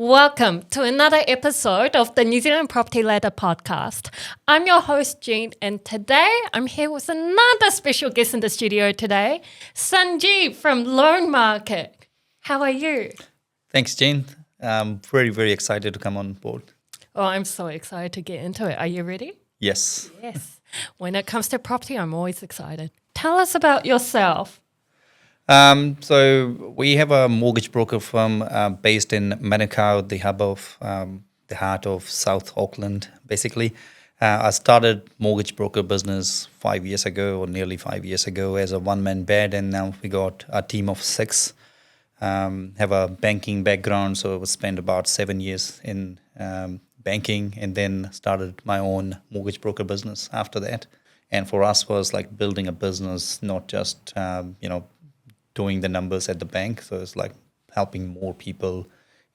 Welcome to another episode of the New Zealand Property Ladder podcast. I'm your host, Jean, and today I'm here with another special guest in the studio today, Sanjeev from Loan Market. How are you? Thanks, Jane. I'm very, very excited to come on board. Oh, I'm so excited to get into it. Are you ready? Yes. Yes. When it comes to property, I'm always excited. Tell us about yourself. So we have a mortgage broker firm based in Manukau, the heart of South Auckland, basically. I started mortgage broker business 5 years ago, or nearly 5 years ago, as a one-man band, and now we got a team of 6. Have a banking background, so I spent about 7 years in banking, and then started my own mortgage broker business after that. And for us was like building a business, not just doing the numbers at the bank. So it's like helping more people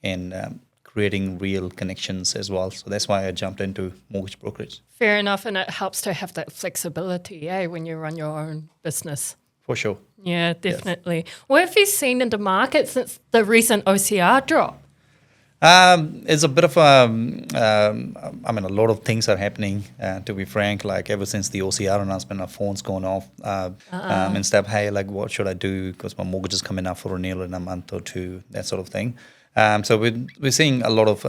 and creating real connections as well. So that's why I jumped into mortgage brokerage. Fair enough, and it helps to have that flexibility, when you run your own business. For sure. Yeah, definitely. Yes. What have you seen in the market since the recent OCR drop? It's a bit of a lot of things are happening, to be frank, like ever since the OCR announcement, our phone's gone off and stuff. Hey, like what should I do? Because my mortgage is coming up for renewal in a month or two, that sort of thing. So we're seeing a lot of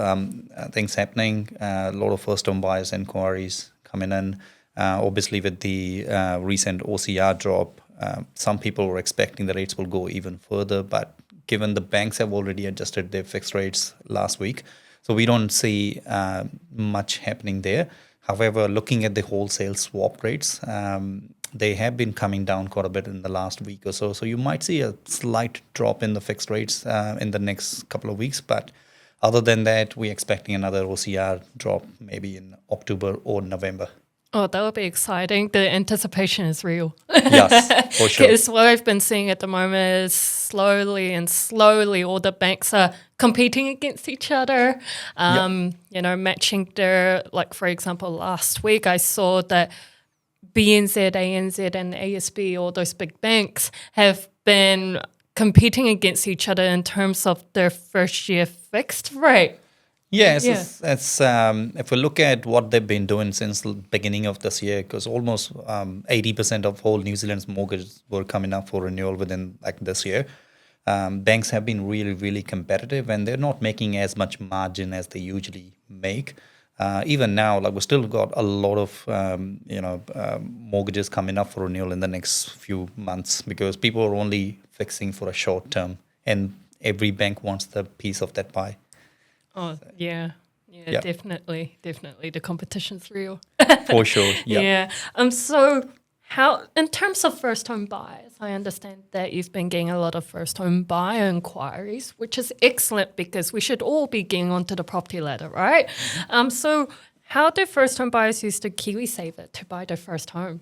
things happening, a lot of first-home buyers inquiries coming in. Obviously, with the recent OCR drop, some people were expecting the rates will go even further, but given the banks have already adjusted their fixed rates last week, so we don't see much happening there. However, looking at the wholesale swap rates, they have been coming down quite a bit in the last week or so. So you might see a slight drop in the fixed rates in the next couple of weeks. But other than that, we're expecting another OCR drop maybe in October or November. Oh, that would be exciting. The anticipation is real. Yes, for sure. Because what I've been seeing at the moment is slowly all the banks are competing against each other, matching their, like, for example, last week I saw that BNZ, ANZ and ASB, all those big banks have been competing against each other in terms of their first year fixed rate. Yes, if we look at what they've been doing since the beginning of this year, because almost 80% of whole New Zealand's mortgages were coming up for renewal within like this year. Banks have been really, really competitive, and they're not making as much margin as they usually make. Even now, like we still got a lot of mortgages coming up for renewal in the next few months because people are only fixing for a short term, and every bank wants the piece of that pie. Oh, yeah, definitely. The competition's real. For sure, yeah. So how, in terms of first-home buyers, I understand that you've been getting a lot of first-home buyer inquiries, which is excellent because we should all be getting onto the property ladder, right? Mm-hmm. So how do first-home buyers use the KiwiSaver to buy their first home?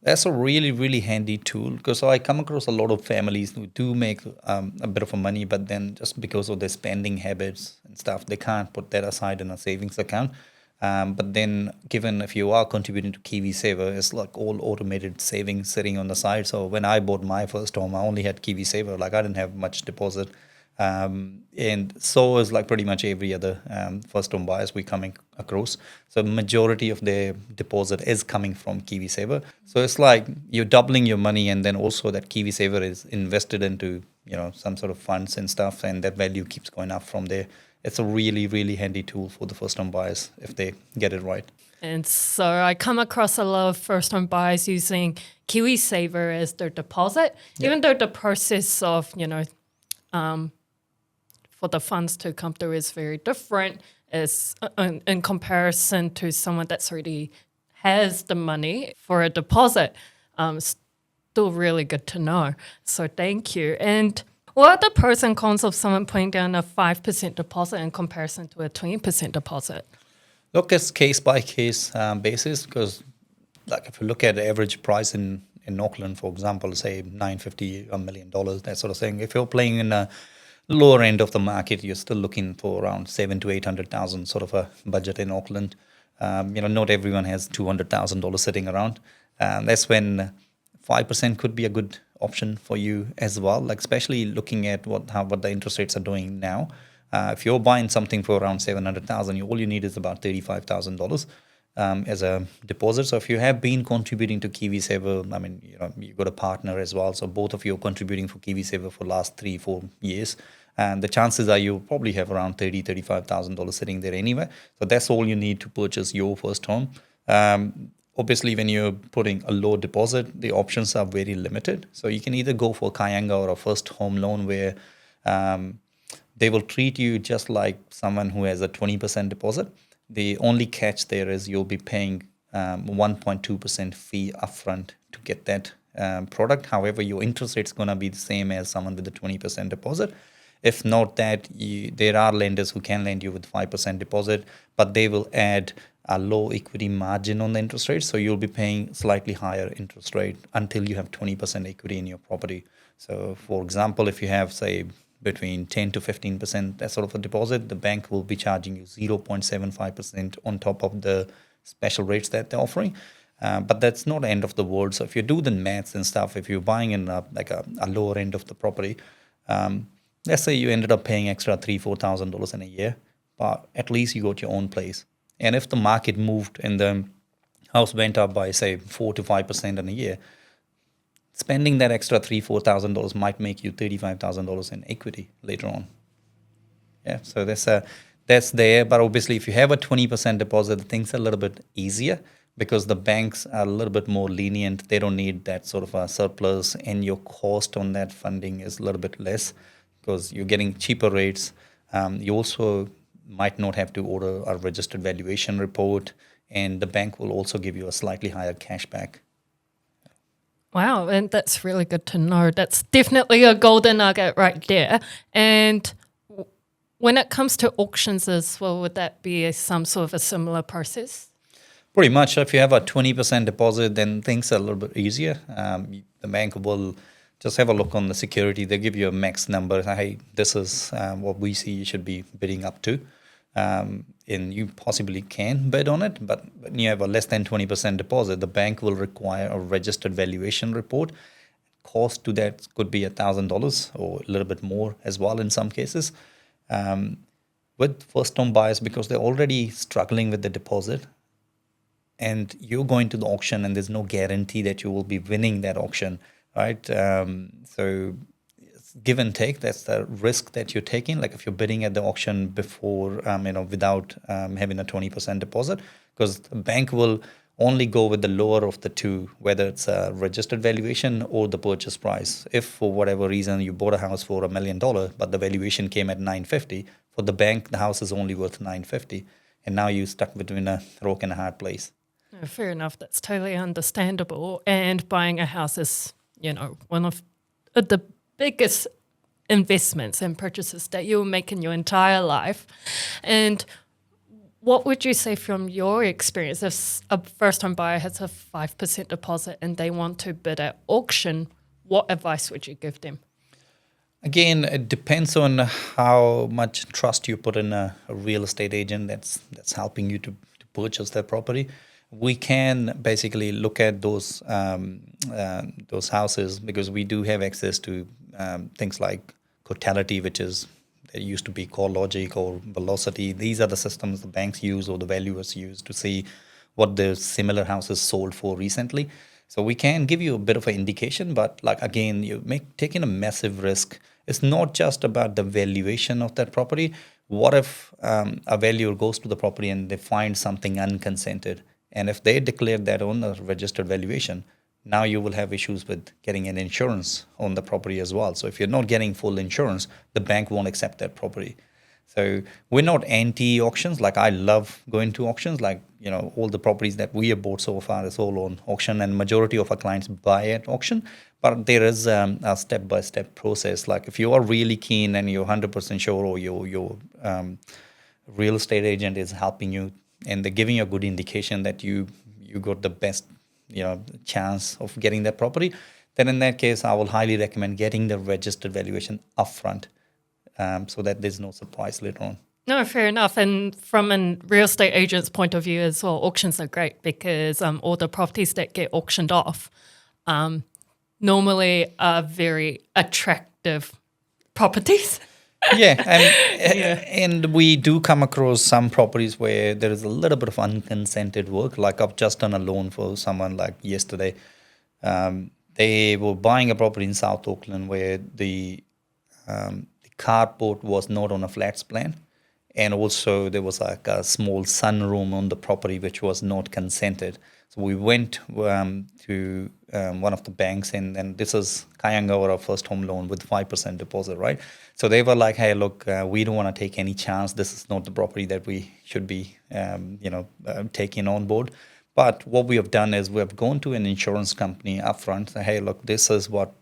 That's a really, really handy tool because I come across a lot of families who do make a bit of money, but then just because of their spending habits and stuff, they can't put that aside in a savings account. But then given if you are contributing to KiwiSaver, it's like all automated savings sitting on the side. So when I bought my first home, I only had KiwiSaver. Like I didn't have much deposit. And so is like pretty much every other first home buyers we're coming across. So majority of their deposit is coming from KiwiSaver. So it's like you're doubling your money, and then also that KiwiSaver is invested into some sort of funds and stuff, and that value keeps going up from there. It's a really, really handy tool for the first home buyers if they get it right. And so I come across a lot of first-home buyers using KiwiSaver as their deposit, even though the process of for the funds to come through is very different as in comparison to someone that's already has the money for a deposit. Still really good to know. So thank you. And what are the pros and cons of someone putting down a 5% deposit in comparison to a 20% deposit? Look, it's case-by-case basis because like if you look at the average price in Auckland, for example, say $950, $1 million, that sort of thing. If you're playing in a lower end of the market, you're still looking for around 700,000 to 800,000 sort of a budget in Auckland. Not everyone has $200,000 sitting around. That's when 5% could be a good option for you as well. Like especially looking at what the interest rates are doing now. If you're buying something for around 700,000, all you need is about $35,000 as a deposit. So if you have been contributing to KiwiSaver, I mean, you got a partner as well. So both of you are contributing for KiwiSaver for last 3-4 years. And the chances are you probably have around $35,000 sitting there anyway. So that's all you need to purchase your first home. Obviously, when you're putting a low deposit, the options are very limited. So you can either go for Kayanga or a first home loan where they will treat you just like someone who has a 20% deposit. The only catch there is you'll be paying 1.2% fee upfront to get that product. However, your interest rate is going to be the same as someone with a 20% deposit. If not that, there are lenders who can lend you with 5% deposit, but they will add a low equity margin on the interest rate. So you'll be paying slightly higher interest rate until you have 20% equity in your property. So for example, if you have, say, between 10 to 15%, that sort of a deposit, the bank will be charging you 0.75% on top of the special rates that they're offering. But that's not the end of the world. So if you do the maths and stuff, if you're buying in a lower end of the property, let's say you ended up paying extra $3,000-4,000 in a year, but at least you got your own place. And if the market moved and the house went up by, say, 4 to 5% in a year, spending that extra $3,000-4,000 might make you $35,000 in equity later on. Yeah, so that's there. But obviously, if you have a 20% deposit, things are a little bit easier because the banks are a little bit more lenient. They don't need that sort of a surplus, and your cost on that funding is a little bit less because you're getting cheaper rates. You also might not have to order a registered valuation report, and the bank will also give you a slightly higher cashback. Wow, and that's really good to know. That's definitely a golden nugget right there. And when it comes to auctions as well, would that be some sort of a similar process? Pretty much. If you have a 20% deposit, then things are a little bit easier. The bank will just have a look on the security. They give you a max number. Hey, this is what we see you should be bidding up to. And you possibly can bid on it, but when you have a less than 20% deposit, the bank will require a registered valuation report. Cost to that could be $1,000 or a little bit more as well in some cases. With first-home buyers, because they're already struggling with the deposit, and you're going to the auction and there's no guarantee that you will be winning that auction, right? So give and take, that's the risk that you're taking. Like if you're bidding at the auction before, without having a 20% deposit, because the bank will only go with the lower of the two, whether it's a registered valuation or the purchase price. If for whatever reason you bought a house for $1 million, but the valuation came at $950, for the bank, the house is only worth $950. And now you're stuck between a rock and a hard place. Oh, fair enough. That's totally understandable. And buying a house is, one of the biggest investments and purchases that you'll make in your entire life. And what would you say from your experience if a first-time buyer has a 5% deposit and they want to bid at auction, what advice would you give them? Again, it depends on how much trust you put in a real estate agent that's helping you to purchase that property. We can basically look at those houses because we do have access to things like Totality, which is it used to be CoreLogic or Velocity. These are the systems the banks use or the valuers use to see what the similar houses sold for recently. So we can give you a bit of an indication, but like again, taking a massive risk. It's not just about the valuation of that property. What if a valuer goes to the property and they find something unconsented? And if they declare that on the registered valuation, now you will have issues with getting an insurance on the property as well. So if you're not getting full insurance, the bank won't accept that property. So we're not anti-auctions. Like I love going to auctions. Like, all the properties that we have bought so far is all on auction, and majority of our clients buy at auction. But there is a step-by-step process. Like if you are really keen and you're 100% sure, or your real estate agent is helping you and they're giving you a good indication that you got the best chance of getting that property, then in that case, I will highly recommend getting the registered valuation upfront so that there's no surprise later on. No, fair enough. And from a real estate agent's point of view as well, auctions are great because all the properties that get auctioned off, normally are very attractive properties. Yeah, Yeah. and we do come across some properties where there is a little bit of unconsented work. Like I've just done a loan for someone like yesterday. They were buying a property in South Auckland where the carport was not on a flats plan, and also there was like a small sunroom on the property which was not consented. So we went to one of the banks, and this is Kayanga or our first home loan with 5% deposit, right? So they were like, "Hey, look, we don't want to take any chance. This is not the property that we should be, taking on board." But what we have done is we have gone to an insurance company upfront. Say, "Hey, look, this is what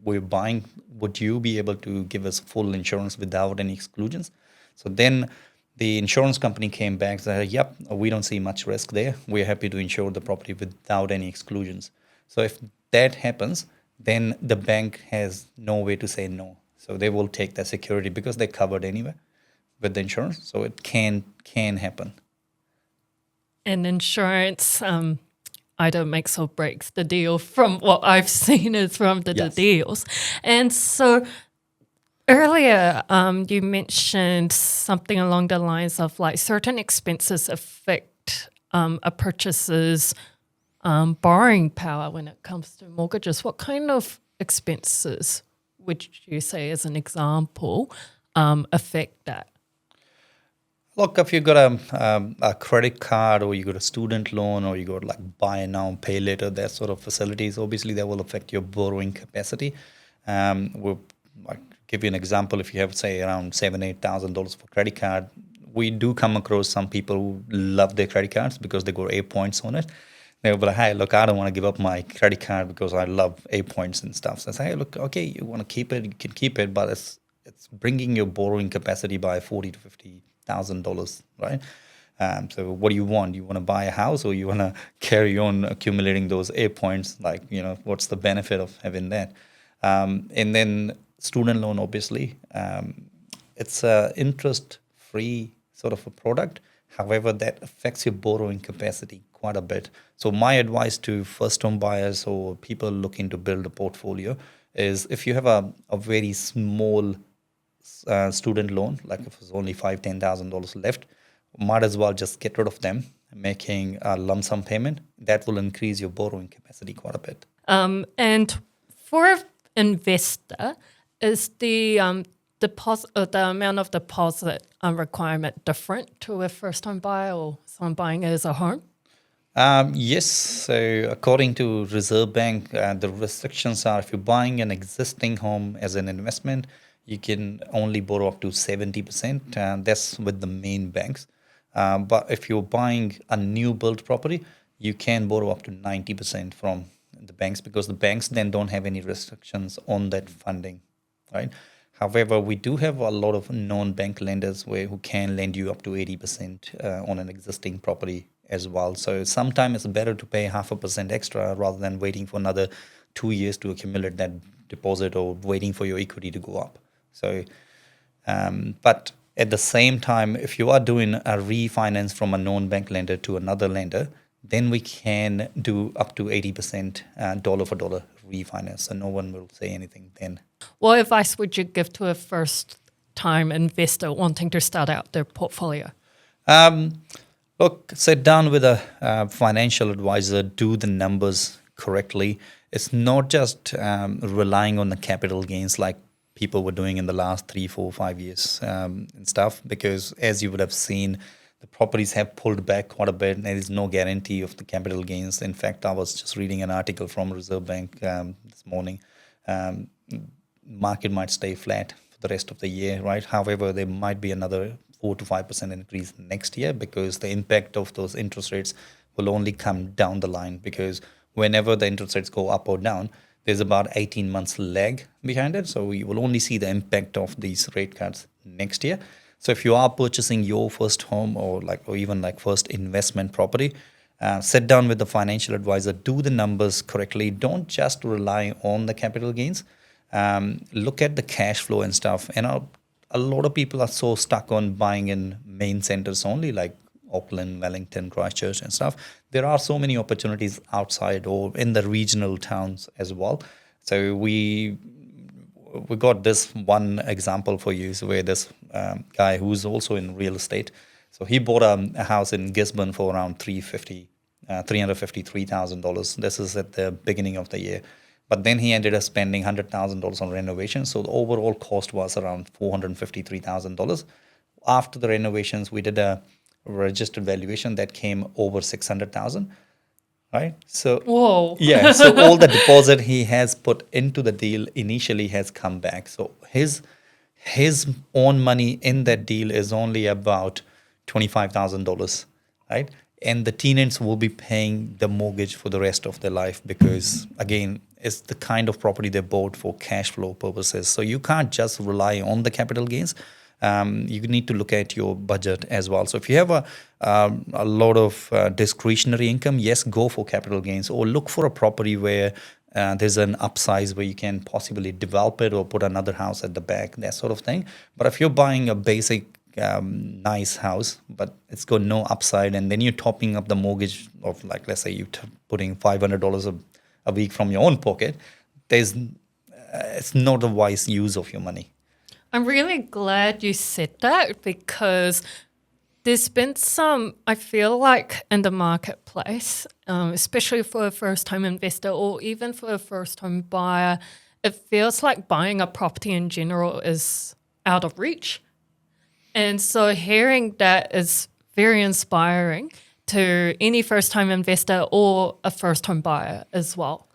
we're buying. Would you be able to give us full insurance without any exclusions?" So then the insurance company came back and said, "Yep, we don't see much risk there. We're happy to insure the property without any exclusions." So if that happens, then the bank has no way to say no. So they will take that security because they're covered anyway with the insurance. So it can happen. And insurance either makes or breaks the deal from what I've seen is from the Yes. deals. And so earlier you mentioned something along the lines of like certain expenses affect a purchaser's borrowing power when it comes to mortgages. What kind of expenses would you say, as an example, affect that? Look, if you got a credit card or you got a student loan or you got like buy now, pay later, that sort of facilities, obviously that will affect your borrowing capacity. We'll like give you an example. If you have say around $7,000-8,000 for credit card, we do come across some people who love their credit cards because they got A points on it. They'll be like, "Hey, look, I don't want to give up my credit card because I love A points and stuff." So I say, "Hey, look, okay, you want to keep it, you can keep it, but it's bringing your borrowing capacity by $40,000 to $50,000, right? So what do you want? You want to buy a house or you want to carry on accumulating those A points? Like, what's the benefit of having that?" And then student loan, obviously, it's a interest-free sort of a product. However, that affects your borrowing capacity quite a bit. So my advice to first-home buyers or people looking to build a portfolio is if you have a very small student loan, like if it's only $5,000-10,000 left, might as well just get rid of them, making a lump sum payment. That will increase your borrowing capacity quite a bit. And for an investor, is the deposit, the amount of deposit requirement different to a first-time buyer or someone buying it as a home? Yes. So according to Reserve Bank, the restrictions are if you're buying an existing home as an investment, you can only borrow up to 70%. That's with the main banks. But if you're buying a new build property, you can borrow up to 90% from the banks because the banks then don't have any restrictions on that funding, right? However, we do have a lot of non-bank lenders who can lend you up to 80% on an existing property as well. So sometimes it's better to pay 0.5% extra rather than waiting for another 2 years to accumulate that deposit or waiting for your equity to go up. So, but at the same time, if you are doing a refinance from a non-bank lender to another lender, then we can do up to 80% dollar for dollar refinance. So no one will say anything then. What advice would you give to a first-time investor wanting to start out their portfolio? Look, sit down with a financial advisor, do the numbers correctly. It's not just relying on the capital gains like people were doing in the last 3, 4, 5 years and stuff, because as you would have seen, the properties have pulled back quite a bit. There is no guarantee of the capital gains. In fact, I was just reading an article from Reserve Bank this morning. Market might stay flat for the rest of the year, right? However, there might be another 4 to 5% increase next year because the impact of those interest rates will only come down the line, because whenever the interest rates go up or down, there's about 18 months lag behind it. So we will only see the impact of these rate cuts next year. So if you are purchasing your first home or even first investment property, sit down with the financial advisor, do the numbers correctly. Don't just rely on the capital gains. Look at the cash flow and stuff. And a lot of people are so stuck on buying in main centers only, like Auckland, Wellington, Christchurch and stuff. There are so many opportunities outside or in the regional towns as well. So we got this one example for you, so where this guy who's also in real estate, so he bought a house in Gisborne for around $353,000. This is at the beginning of the year. But then he ended up spending $100,000 on renovation. So the overall cost was around $453,000. After the renovations, we did a registered valuation that came over 600,000. Right. So Whoa. yeah. So all the deposit he has put into the deal initially has come back. So his own money in that deal is only about $25,000, right? And the tenants will be paying the mortgage for the rest of their life because, again, it's the kind of property they bought for cash flow purposes. So you can't just rely on the capital gains. You need to look at your budget as well. So if you have a lot of discretionary income, yes, go for capital gains or look for a property where there's an upsize where you can possibly develop it or put another house at the back, that sort of thing. But if you're buying a basic nice house, but it's got no upside, and then you're topping up the mortgage of, like, let's say you're putting $500 a week from your own pocket, it's not a wise use of your money. I'm really glad you said that because there's been some, I feel like, in the marketplace, especially for a first-time investor or even for a first-time buyer, it feels like buying a property in general is out of reach. And so hearing that is very inspiring to any first-time investor or a first-time buyer as well.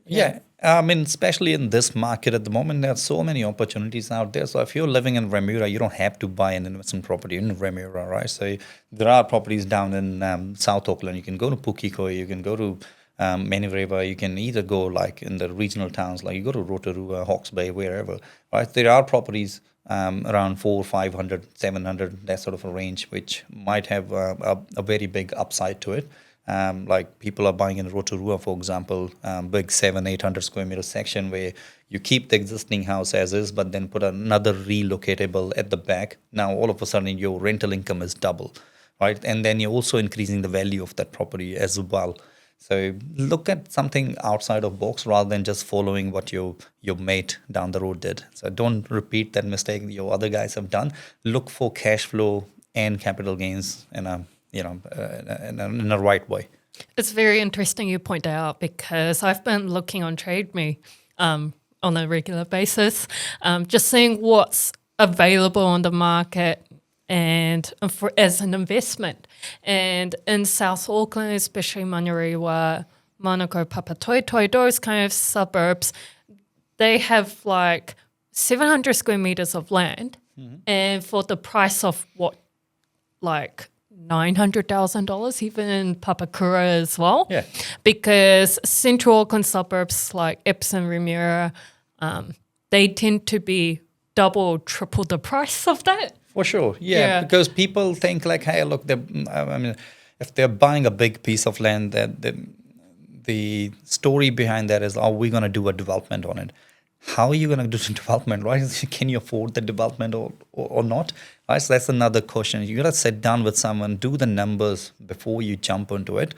Yeah. I mean, especially in this market at the moment, there are so many opportunities out there. So if you're living in Remuera, you don't have to buy an investment property in Remuera, right? So there are properties down in South Auckland. You can go to Pukekoi, you can go to Manurewa, you can either go like in the regional towns, like you go to Rotorua, Hawke's Bay, wherever, right? There are properties around 400, 500, 700, that sort of a range, which might have a very big upside to it. Like people are buying in Rotorua, for example, big 700-800 square meter section where you keep the existing house as is, but then put another relocatable at the back. Now, all of a sudden, your rental income is double, right? And then you're also increasing the value of that property as well. So look at something outside of box rather than just following what your mate down the road did. So don't repeat that mistake your other guys have done. Look for cash flow and capital gains in a right way. It's very interesting you point out because I've been looking on TradeMe on a regular basis, just seeing what's available on the market and as an investment. And in South Auckland, especially Manurewa, Manukau, Papatoetoe, those kind of suburbs, they have like 700 square meters of land, and for the price of what, like $900,000, even in Papakura as well. Yeah. Because central Auckland suburbs like Epsom, Remuera, they tend to be double, triple the price of that. For sure, yeah, because people think like, hey, look, if they're buying a big piece of land, that the story behind that is, are we going to do a development on it? How are you going to do the development, right? Can you afford the development or not? Right, so that's another question. You got to sit down with someone, do the numbers before you jump into it,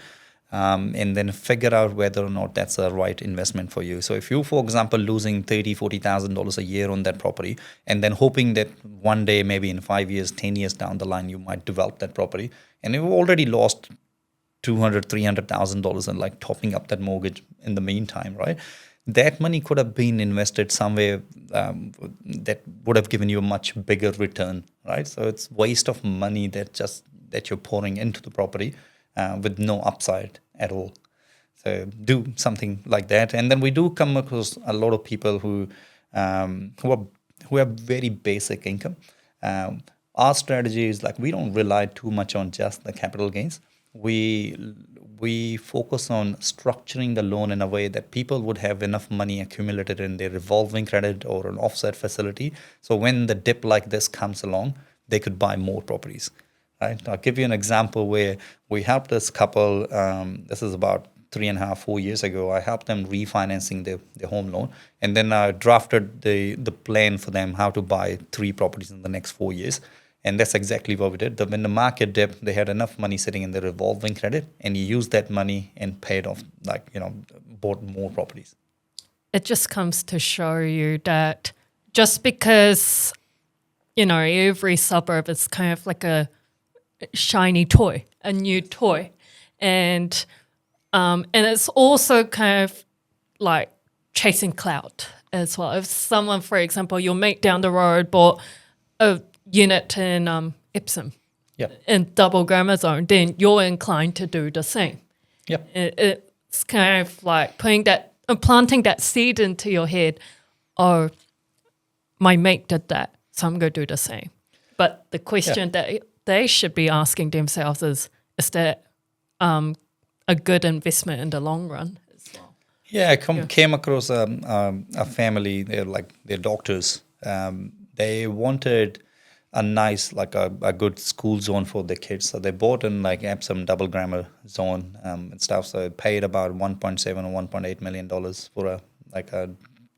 and then figure out whether or not that's a right investment for you. So if you, for example, losing $30,000-$40,000 a year on that property, and then hoping that one day, maybe in 5 years, 10 years down the line, you might develop that property, and you've already lost $200,000-$300,000 and like topping up that mortgage in the meantime, right? That money could have been invested somewhere that would have given you a much bigger return, right? So it's waste of money that you're pouring into the property with no upside at all. So do something like that. And then we do come across a lot of people who have very basic income. Our strategy is like we don't rely too much on just the capital gains. We focus on structuring the loan in a way that people would have enough money accumulated in their revolving credit or an offset facility. So when the dip like this comes along, they could buy more properties. Right? I'll give you an example where we helped this couple. This is about 3.5, 4 years ago. I helped them refinancing their home loan, and then I drafted the plan for them how to buy 3 properties in the next 4 years. And that's exactly what we did. When the market dipped, they had enough money sitting in their revolving credit, and you used that money and paid off, bought more properties. it just comes to show you that just because, every suburb is kind of like a shiny toy, a new toy. And it's also kind of like chasing clout as well. If someone, for example, your mate down the road bought a unit in Epsom in double grammar zone, then you're inclined to do the same. Yep. It's kind of like planting that seed into your head. Oh, my mate did that, so I'm going to do the same. But the question that they should be asking themselves is that a good investment in the long run as well? Yeah, I came across a family. They're doctors. They wanted a nice, like a good school zone for their kids. So they bought in like Epsom double grammar zone and stuff. So it paid about $1.7 or $1.8 million for a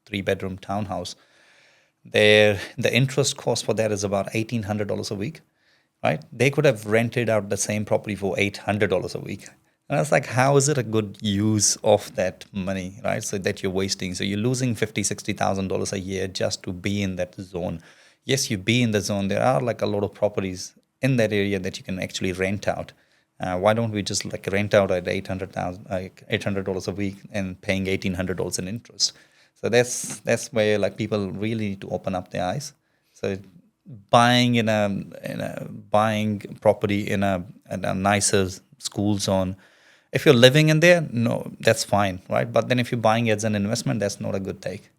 3-bedroom townhouse. The interest cost for that is about $1,800 a week, right? They could have rented out the same property for $800 a week. And I was like, how is it a good use of that money, right? So that you're wasting. So you're losing $50,000, $60,000 a year just to be in that zone. Yes, you be in the zone. There are like a lot of properties in that area that you can actually rent out. Why don't we just like rent out at $800 a week and paying $1,800 in interest? So that's where like people really need to open up their eyes. So buying buying property in a nicer school zone, if you're living in there, no, that's fine, right? But then if you're buying it as an investment, that's not a good take.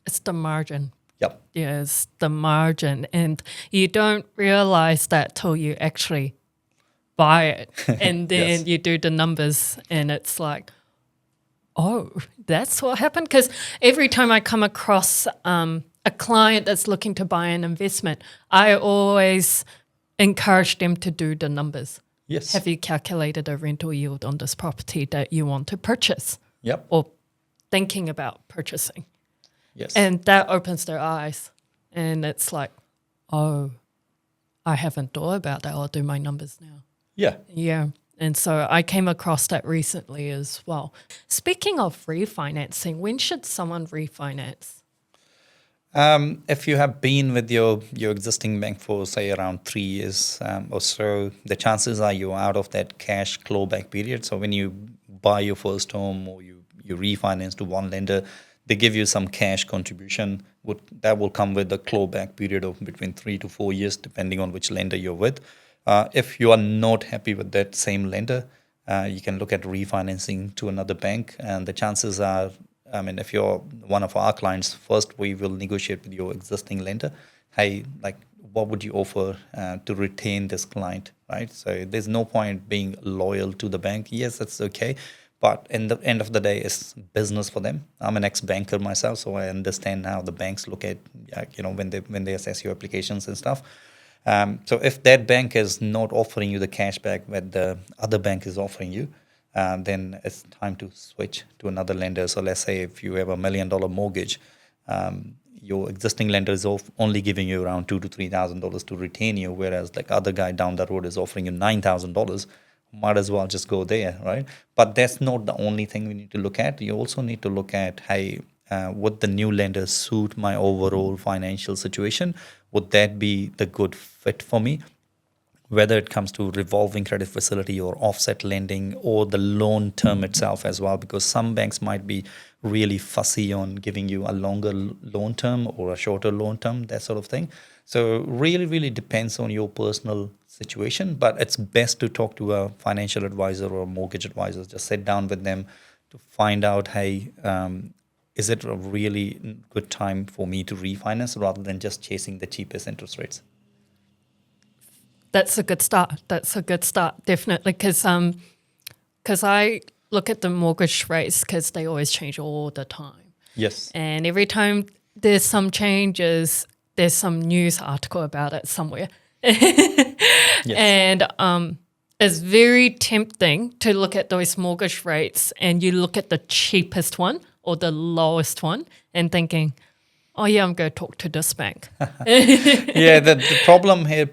It's the margin. Yep. Yes, the margin. And you don't realize that till you actually buy it. And then you do the numbers and it's like, oh, that's what happened? Because every time I come across a client that's looking to buy an investment, I always encourage them to do the numbers. Yes. Have you calculated a rental yield on this property that you want to purchase? Yep. Or thinking about purchasing? Yes. And that opens their eyes. And it's like, oh, I haven't thought about that. I'll do my numbers now. Yeah. Yeah. And so I came across that recently as well. Speaking of refinancing, when should someone refinance? If you have been with your existing bank for, say, around 3 years or so, the chances are you're out of that cash clawback period. So when you buy your first home or you refinance to one lender, they give you some cash contribution. That will come with a clawback period of between 3 to 4 years, depending on which lender you're with. If you are not happy with that same lender, you can look at refinancing to another bank. And the chances are, if you're one of our clients, first we will negotiate with your existing lender. Hey, like, what would you offer to retain this client, right? So there's no point being loyal to the bank. Yes, that's okay. But in the end of the day, it's business for them. I'm an ex-banker myself, so I understand how the banks look at, when they assess your applications and stuff. So if that bank is not offering you the cash back that the other bank is offering you, then it's time to switch to another lender. So let's say if you have $1 million mortgage, your existing lender is only giving you around $2,000 to $3,000 to retain you, whereas like other guy down the road is offering you $9,000. Might as well just go there, right? But that's not the only thing we need to look at. You also need to look at, hey, would the new lender suit my overall financial situation? Would that be the good fit for me? Whether it comes to revolving credit facility or offset lending or the loan term itself as well, because some banks might be really fussy on giving you a longer loan term or a shorter loan term, that sort of thing. So really, really depends on your personal situation, but it's best to talk to a financial advisor or a mortgage advisor. Just sit down with them to find out, hey, is it a really good time for me to refinance rather than just chasing the cheapest interest rates? That's a good start. Definitely, because I look at the mortgage rates because they always change all the time. Yes. And every time there's some changes, there's some news article about it somewhere. Yes. And it's very tempting to look at those mortgage rates and you look at the cheapest one or the lowest one and thinking, Oh yeah, I'm going to talk to this bank. Yeah, the problem here,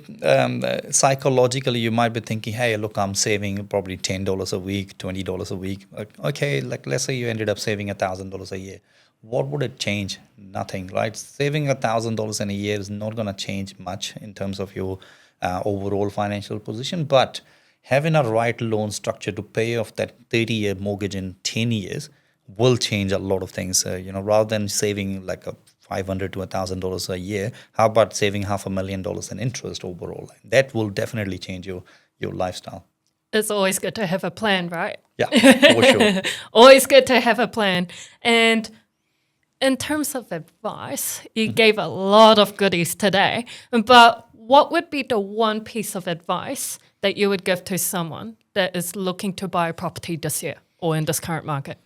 psychologically, you might be thinking, hey, look, I'm saving probably $10 a week, $20 a week. Like, okay, like let's say you ended up saving $1,000 a year. What would it change? Nothing, right? Saving $1,000 in a year is not going to change much in terms of your overall financial position. But having a right loan structure to pay off that 30-year mortgage in 10 years will change a lot of things. Rather than saving like a $500 to $1,000 a year, how about saving $500,000 in interest overall? That will definitely change your lifestyle. It's always good to have a plan, right? Yeah, for sure. Always good to have a plan. And in terms of advice, you gave a lot of goodies today, but what would be the one piece of advice that you would give to someone that is looking to buy a property this year or in this current market?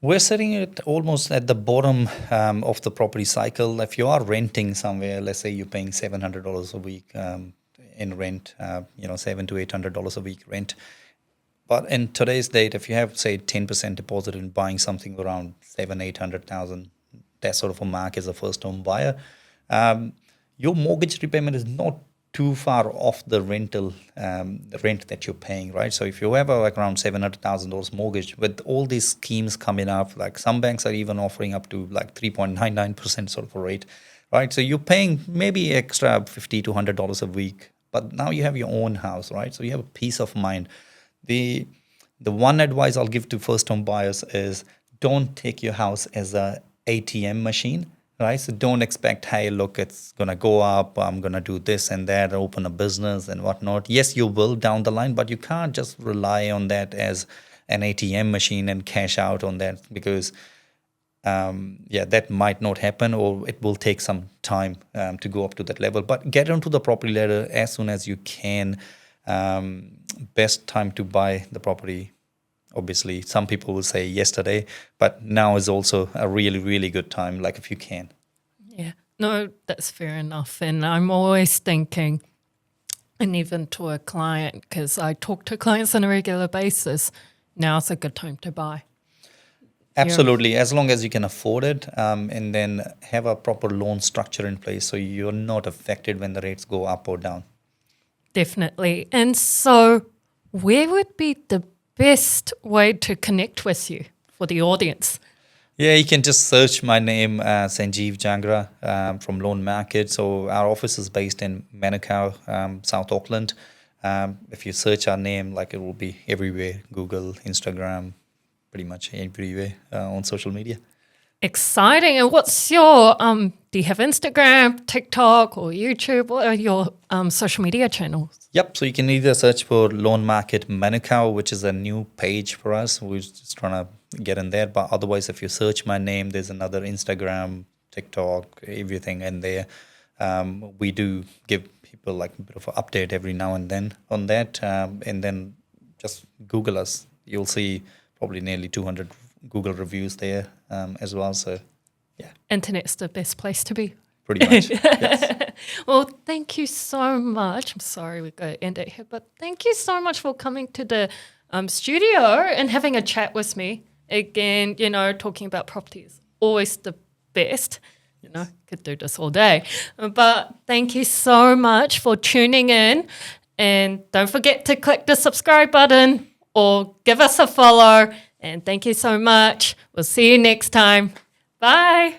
We're sitting at almost at the bottom of the property cycle. If you are renting somewhere, let's say you're paying $700 a week in rent, $700 to $800 a week rent. But in today's date, if you have say 10% deposit in buying something around 700,000 to 800,000, that sort of a mark as a first home buyer, your mortgage repayment is not too far off the the rent that you're paying, right? So if you have like around $700,000 mortgage, with all these schemes coming up, like some banks are even offering up to like 3.99% sort of a rate, right? So you're paying maybe extra $50 to $100 a week, but now you have your own house, right? So you have a peace of mind. The one advice I'll give to first home buyers is don't take your house as a ATM machine, right? So don't expect, hey, look, it's gonna go up, I'm gonna do this and that, open a business and whatnot. Yes, you will down the line, but you can't just rely on that as an ATM machine and cash out on that, because that might not happen, or it will take some time to go up to that level. But get onto the property ladder as soon as you can. Best time to buy the property, obviously some people will say yesterday, but now is also a really, really good time, like if you can. Yeah, no, that's fair enough. And I'm always thinking, and even to a client, because I talk to clients on a regular basis, now's a good time to buy. Absolutely, as long as you can afford it, and then have a proper loan structure in place so you're not affected when the rates go up or down. Definitely. And so where would be the best way to connect with you for the audience? Yeah, you can just search my name, Sanjeev Jangra, from Loan Market. So our office is based in Manukau, South Auckland. If you search our name, like it will be everywhere, Google, Instagram, pretty much everywhere on social media. Exciting. And what's your, do you have Instagram, TikTok or YouTube? What are your social media channels? Yep, so you can either search for Loan Market Manukau, which is a new page for us. We're just trying to get in there. But otherwise, if you search my name, there's another Instagram, TikTok, everything in there. We do give people like a bit of an update every now and then on that. And then just Google us. You'll see probably nearly 200 Google reviews there as well. So, yeah. Internet's the best place to be. Pretty much, yes. Well, thank you so much. I'm sorry we've got to end it here, but thank you so much for coming to the studio and having a chat with me. Again, talking about property is always the best. Could do this all day. But thank you so much for tuning in. And don't forget to click the subscribe button or give us a follow. And thank you so much. We'll see you next time. Bye.